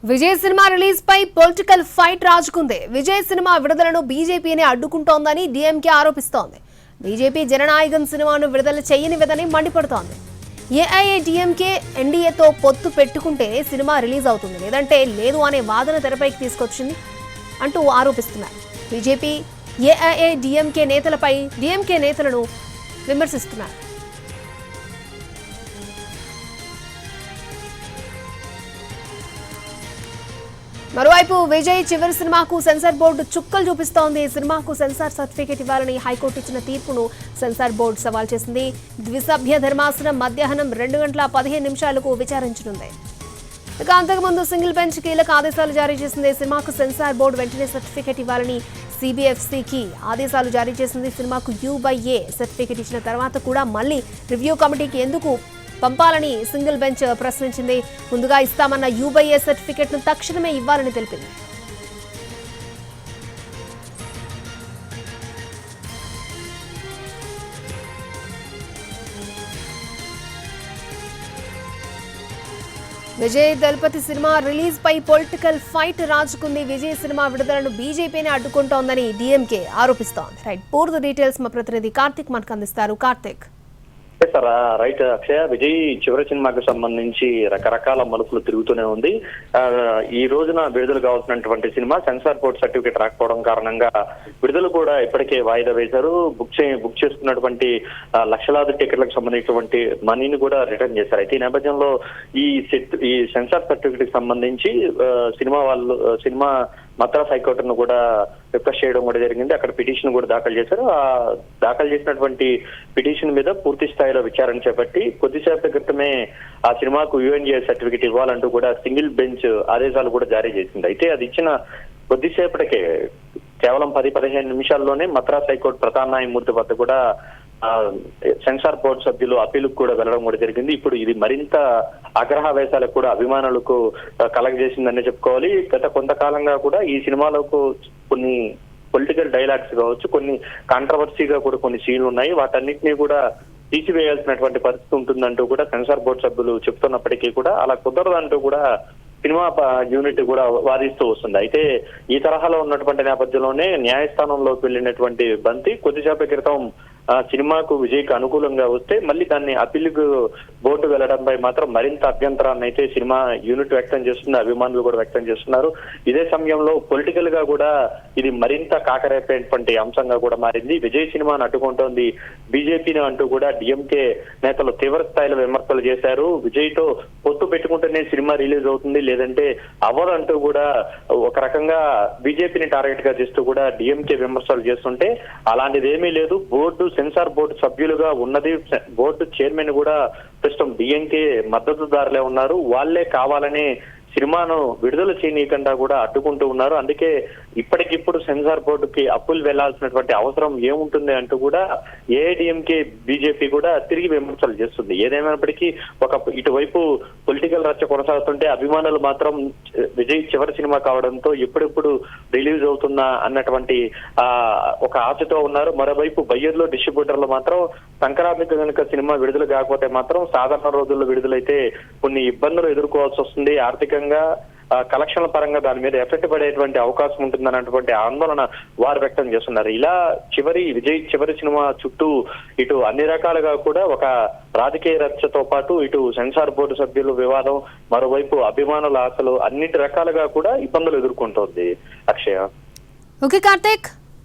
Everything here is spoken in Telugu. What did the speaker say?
విజయ్ సినిమా రిలీజ్ పై పొలిటికల్ ఫైట్ రాజుకుంది. విజయ్ సినిమా విడుదలను బీజేపీని అడ్డుకుంటోందని డీఎంకే ఆరోపిస్తోంది. బీజేపీ జననాయకం సినిమాను విడుదల చేయనివ్వదని మండిపడుతోంది. ఏఐఏడీఎంకే ఎన్డీఏతో పొత్తు పెట్టుకుంటేనే సినిమా రిలీజ్ అవుతుంది, లేదంటే లేదు అనే వాదన తెరపైకి తీసుకొచ్చింది అంటూ ఆరోపిస్తున్నారు. బీజేపీ ఏఐఏడీఎంకే నేతలపై డీఎంకే నేతలను విమర్శిస్తున్నారు. మరోవైపు విజయ్ చివరి సినిమాకు సెన్సార్ బోర్డు చుక్కలు చూపిస్తోంది. ఈ సినిమాకు సెన్సార్ సర్టిఫికేట్ ఇవ్వాలని హైకోర్టు ఇచ్చిన తీర్పును సెన్సార్ బోర్డు సవాల్ చేసింది. ద్విసభ్య ధర్మాసనం మధ్యాహ్నం 2:15 విచారించనుంది. ఇక అంతకుముందు సింగిల్ బెంచ్ కీలక ఆదేశాలు జారీ చేసింది. సినిమాకు సెన్సార్ బోర్డు వెంటనే సర్టిఫికేట్ ఇవ్వాలని సిబిఎఫ్సికి ఆదేశాలు జారీ చేసింది. సినిమాకు U/A సర్టిఫికేట్ ఇచ్చిన తర్వాత కూడా మళ్లీ రివ్యూ కమిటీకి ఎందుకు పంపాలని సింగిల్ బెంచ్ ప్రశ్నించింది. ముందుగా ఇస్తామన్న U/A సర్టిఫికెట్ ను తక్షణమే ఇవ్వాలని తెలిపింది. విజయ్ దళపతి సినిమా రిలీజ్ పై పొలిటికల్ ఫైట్ రాజుకుంది. విజయ్ సినిమా విడుదలను బీజేపీని అడ్డుకుంటోందని డీఎంకే ఆరోపిస్తోంది. రైట్, పూర్తి డీటెయిల్స్ మా ప్రతినిధి కార్తిక్ మనకు అందిస్తారు. కార్తిక్. రైట్ అక్షయ, విజయ్ చివరి సినిమాకి సంబంధించి రకరకాల మలుపులు తిరుగుతూనే ఉంది. ఈ రోజున విడుదల కావాల్సినటువంటి సినిమా సెన్సార్ బోర్డు సర్టిఫికేట్ రాకపోవడం కారణంగా విడుదల కూడా ఇప్పటికే వాయిదా వేశారు. బుక్ చేసుకున్నటువంటి లక్షలాది టికెట్లకు సంబంధించినటువంటి మనీని కూడా రిటర్న్ చేశారు. అయితే ఈ నేపథ్యంలో ఈ సెన్సార్ సర్టిఫికేట్ సంబంధించి సినిమా మద్రాస్ హైకోర్టును కూడా రిక్వెస్ట్ చేయడం కూడా జరిగింది. అక్కడ పిటిషన్ కూడా దాఖలు చేశారు. ఆ దాఖలు చేసినటువంటి పిటిషన్ మీద పూర్తి స్థాయిలో విచారణ చేపట్టి కొద్దిసేపటి క్రితమే ఆ సినిమాకు UNA సర్టిఫికేట్ ఇవ్వాలంటూ కూడా సింగిల్ బెంచ్ ఆదేశాలు కూడా జారీ చేసింది. అయితే అది ఇచ్చిన కొద్దిసేపటికే కేవలం 10-15 నిమిషాల్లోనే మద్రాస్ హైకోర్టు ప్రధాన న్యాయమూర్తి వద్ద కూడా సెన్సార్ బోర్డు సభ్యులు అప్పీలుకు కూడా వెళ్ళడం కూడా జరిగింది. ఇప్పుడు ఇది మరింత ఆగ్రహవేశాలకు కూడా అభిమానులకు కలగజేసిందనే చెప్పుకోవాలి. గత కొంతకాలంగా కూడా ఈ సినిమాలకు కొన్ని పొలిటికల్ డైలాగ్స్ కావచ్చు, కొన్ని కాంట్రవర్సీగా కూడా కొన్ని సీన్లు ఉన్నాయి. వాటన్నిటినీ కూడా తీసివేయాల్సినటువంటి పరిస్థితి ఉంటుందంటూ కూడా సెన్సార్ బోర్డు సభ్యులు చెప్తున్నప్పటికీ కూడా అలా కుదరదంటూ కూడా సినిమా యూనిట్ కూడా వాదిస్తూ వస్తుంది. అయితే ఈ తరహాలో ఉన్నటువంటి నేపథ్యంలోనే న్యాయస్థానంలోకి వెళ్ళినటువంటి బంతి కొద్దిసేపటి క్రితం సినిమాకు విజయ్కి అనుకూలంగా వస్తే మళ్ళీ దాన్ని అప్పీలుకు బోర్డు వెళ్లడంపై మాత్రం మరింత అభ్యంతరాన్ని అయితే సినిమా యూనిట్ వ్యక్తం చేస్తుంది, అభిమానులు కూడా వ్యక్తం చేస్తున్నారు. ఇదే సమయంలో పొలిటికల్ గా కూడా ఇది మరింత కాకరేపేటువంటి అంశంగా కూడా మారింది. విజయ్ సినిమాను అడ్డుకుంటోంది బీజేపీని అంటూ కూడా డీఎంకే నేతలు తీవ్ర స్థాయిలో విమర్శలు చేశారు. విజయ్ తో పొత్తు పెట్టుకుంటేనే సినిమా రిలీజ్ అవుతుంది, లేదంటే అవ్వదంటూ కూడా ఒక రకంగా బీజేపీని టార్గెట్ గా చేస్తూ కూడా డీఎంకే విమర్శలు చేస్తుంటే అలాంటిది ఏమీ లేదు. సెన్సార్ బోర్డు సభ్యులుగా ఉన్నది బోర్డు చైర్మన్ కూడా ప్రస్తుతం డీఎంకే మద్దతుదారులే ఉన్నారు. వాళ్లే కావాలని సినిమాను విడుదల చేయనీయకుండా కూడా అడ్డుకుంటూ ఉన్నారు. అందుకే ఇప్పటికిప్పుడు సెన్సార్ బోర్డుకి అప్పులు వెళ్లాల్సినటువంటి అవసరం ఏముంటుంది అంటూ కూడా ఏఐడీఎంకే బీజేపీ కూడా తిరిగి విమర్శలు చేస్తుంది. ఏదేమైనప్పటికీ ఇటువైపు పొలిటికల్ రచ్చ కొనసాగుతుంటే అభిమానులు మాత్రం విజయ్ చివరి సినిమా కావడంతో ఎప్పుడెప్పుడు రిలీజ్ అవుతుందా అన్నటువంటి ఒక ఆశతో ఉన్నారు. మరోవైపు బయ్యర్లో డిస్ట్రిబ్యూటర్లు మాత్రం సంక్రాంతికి కనుక సినిమా విడుదల కాకపోతే మాత్రం సాధారణ రోజుల్లో విడుదలైతే కొన్ని ఇబ్బందులు ఎదుర్కోవాల్సి వస్తుంది. ఆర్థికంగా కలెక్షన్ల పరంగా దాని మీద ఎఫెక్ట్ పడేటువంటి అవకాశం ఉంటుందన్నటువంటి ఆందోళన వారు వ్యక్తం చేస్తున్నారు. ఇలా విజయ్ చివరి సినిమా చుట్టూ ఇటు అన్ని రకాలుగా కూడా ఒక రాజకీయ రచ్చతో పాటు ఇటు సెన్సార్ బోర్డు సభ్యులు వివాదం, మరోవైపు అభిమానుల ఆశలు అన్నిటి రకాలుగా కూడా ఇబ్బందులు ఎదుర్కొంటోంది అక్షయ. ఓకే కార్తిక్.